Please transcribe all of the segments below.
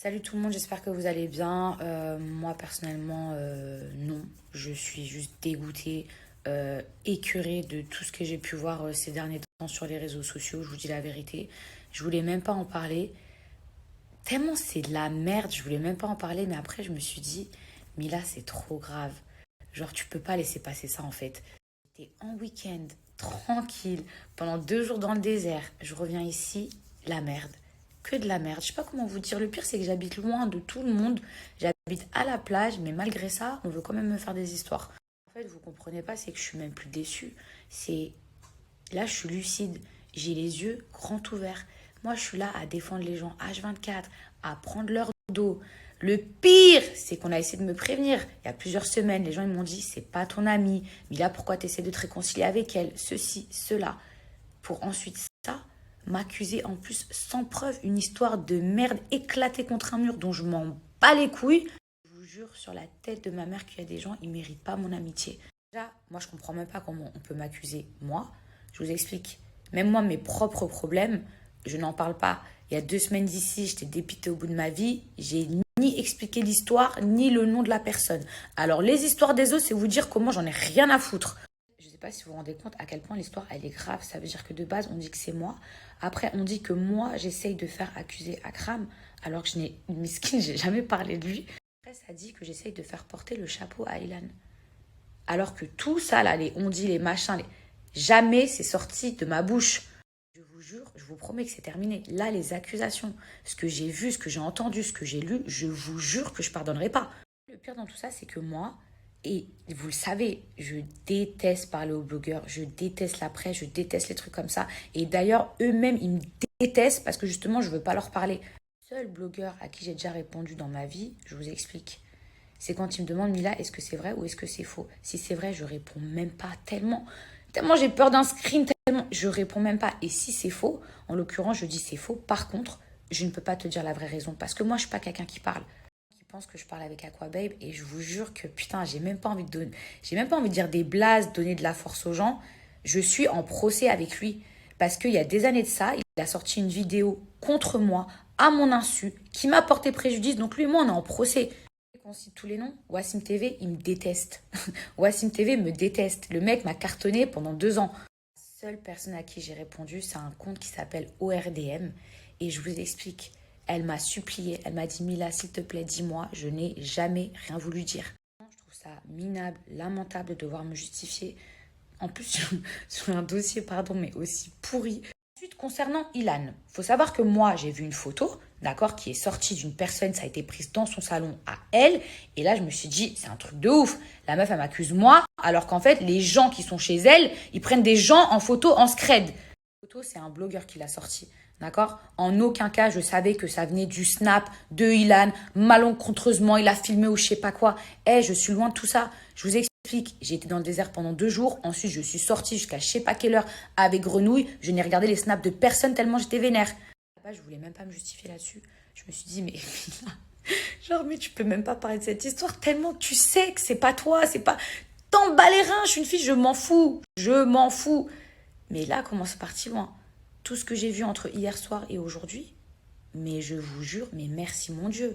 Salut tout le monde, j'espère que vous allez bien. Moi personnellement, non. Je suis juste dégoûtée, écœurée de tout ce que j'ai pu voir ces derniers temps sur les réseaux sociaux. Je vous dis la vérité. Je voulais même pas en parler. Tellement c'est de la merde, je voulais même pas en parler. Mais après, je me suis dit, Mila, c'est trop grave. Genre, tu peux pas laisser passer ça en fait. J'étais en week-end, tranquille, pendant 2 jours dans le désert. Je reviens ici, la merde. Que de la merde. Je sais pas comment vous dire. Le pire, c'est que j'habite loin de tout le monde. J'habite à la plage, mais malgré ça, on veut quand même me faire des histoires. En fait, vous comprenez pas, c'est que je suis même plus déçue. C'est là, je suis lucide. J'ai les yeux grands ouverts. Moi, je suis là à défendre les gens H24, à prendre leur dos. Le pire, c'est qu'on a essayé de me prévenir. Il y a plusieurs semaines, les gens ils m'ont dit, c'est pas ton amie. Mais là, pourquoi tu essaies de te réconcilier avec elle? Ceci, cela. Pour ensuite ça, m'accuser en plus sans preuve une histoire de merde éclatée contre un mur dont je m'en bats les couilles. Je vous jure sur la tête de ma mère qu'il y a des gens, ils méritent pas mon amitié. Déjà, moi je comprends même pas comment on peut m'accuser. Moi, je vous explique. Même moi, mes propres problèmes, je n'en parle pas. Il y a 2 semaines d'ici, j'étais dépitée au bout de ma vie. J'ai ni expliqué l'histoire, ni le nom de la personne. Alors, les histoires des autres, c'est vous dire comment j'en ai rien à foutre. Je ne sais pas si vous vous rendez compte à quel point l'histoire, elle est grave. Ça veut dire que de base, on dit que c'est moi. Après, on dit que moi, j'essaye de faire accuser Akram, alors que je n'ai, miskin, j'ai jamais parlé de lui. Après, ça dit que j'essaye de faire porter le chapeau à Ilan. Alors que tout ça, là, les on-dit, les machins, jamais c'est sorti de ma bouche. Je vous jure, je vous promets que c'est terminé. Là, les accusations, ce que j'ai vu, ce que j'ai entendu, ce que j'ai lu, je vous jure que je pardonnerai pas. Le pire dans tout ça, c'est que moi, et vous le savez, je déteste parler aux blogueurs, je déteste la presse, je déteste les trucs comme ça. Et d'ailleurs, eux-mêmes, ils me détestent parce que justement, je veux pas leur parler. Le seul blogueur à qui j'ai déjà répondu dans ma vie, je vous explique. C'est quand il me demande, Mila, est-ce que c'est vrai ou est-ce que c'est faux? Si c'est vrai, je réponds même pas tellement. Tellement j'ai peur d'un screen, tellement je réponds même pas. Et si c'est faux, en l'occurrence, je dis c'est faux. Par contre, je ne peux pas te dire la vraie raison parce que moi, je suis pas quelqu'un qui parle. Qui pense que je parle avec Aquababe et je vous jure que putain, j'ai même pas envie de donner, j'ai même pas envie de dire des blases, donner de la force aux gens. Je suis en procès avec lui parce qu'il y a des années de ça, il a sorti une vidéo contre moi, à mon insu, qui m'a porté préjudice. Donc lui et moi, on est en procès. On cite tous les noms. Wassim TV, il me déteste. Wassim TV me déteste. Le mec m'a cartonné pendant 2 ans. La seule personne à qui j'ai répondu, c'est un compte qui s'appelle ORDM. Et je vous explique. Elle m'a supplié. Elle m'a dit, Mila, s'il te plaît, dis-moi. Je n'ai jamais rien voulu dire. Je trouve ça minable, lamentable de devoir me justifier. En plus, sur un dossier, pardon, mais aussi pourri. Ensuite, concernant Ilan, il faut savoir que moi, j'ai vu une photo, d'accord, qui est sortie d'une personne, ça a été prise dans son salon à elle. Et là, je me suis dit, c'est un truc de ouf. La meuf, elle m'accuse moi, alors qu'en fait, les gens qui sont chez elle, ils prennent des gens en photo en scred. La photo, c'est un blogueur qui l'a sortie. D'accord. En aucun cas, je savais que ça venait du snap de Ilan. Malencontreusement, il a filmé ou je sais pas quoi. Je suis loin de tout ça. Je vous explique. J'ai été dans le désert pendant 2 jours. Ensuite, je suis sortie jusqu'à je sais pas quelle heure avec Grenouille. Je n'ai regardé les snaps de personne tellement j'étais vénère. Là-bas, je voulais même pas me justifier là-dessus. Je me suis dit, mais genre, mais tu peux même pas parler de cette histoire tellement tu sais que c'est pas toi, c'est pas. T'en bats les reins, je suis une fille, je m'en fous. Je m'en fous. Mais là, comment c'est parti loin? Tout ce que j'ai vu entre hier soir et aujourd'hui, mais je vous jure, mais merci mon Dieu.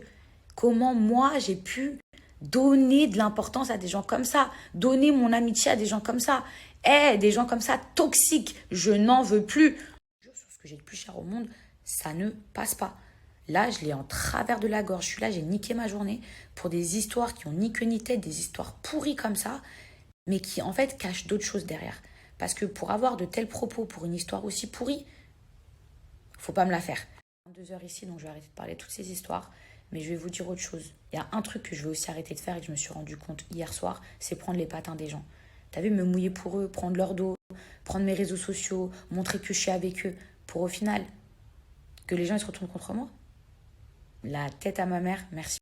Comment moi j'ai pu donner de l'importance à des gens comme ça, donner mon amitié à des gens comme ça, des gens comme ça toxiques, je n'en veux plus. Sur ce que j'ai le plus cher au monde, ça ne passe pas. Là, je l'ai en travers de la gorge. Je suis là, j'ai niqué ma journée pour des histoires qui ont ni queue ni tête, des histoires pourries comme ça, mais qui en fait cachent d'autres choses derrière. Parce que pour avoir de tels propos pour une histoire aussi pourrie, faut pas me la faire. 2 heures ici, donc je vais arrêter de parler de toutes ces histoires. Mais je vais vous dire autre chose. Il y a un truc que je vais aussi arrêter de faire et que je me suis rendu compte hier soir, c'est prendre les patins des gens. T'as vu, me mouiller pour eux, prendre leur dos, prendre mes réseaux sociaux, montrer que je suis avec eux, pour au final que les gens ils se retournent contre moi. La tête à ma mère, merci.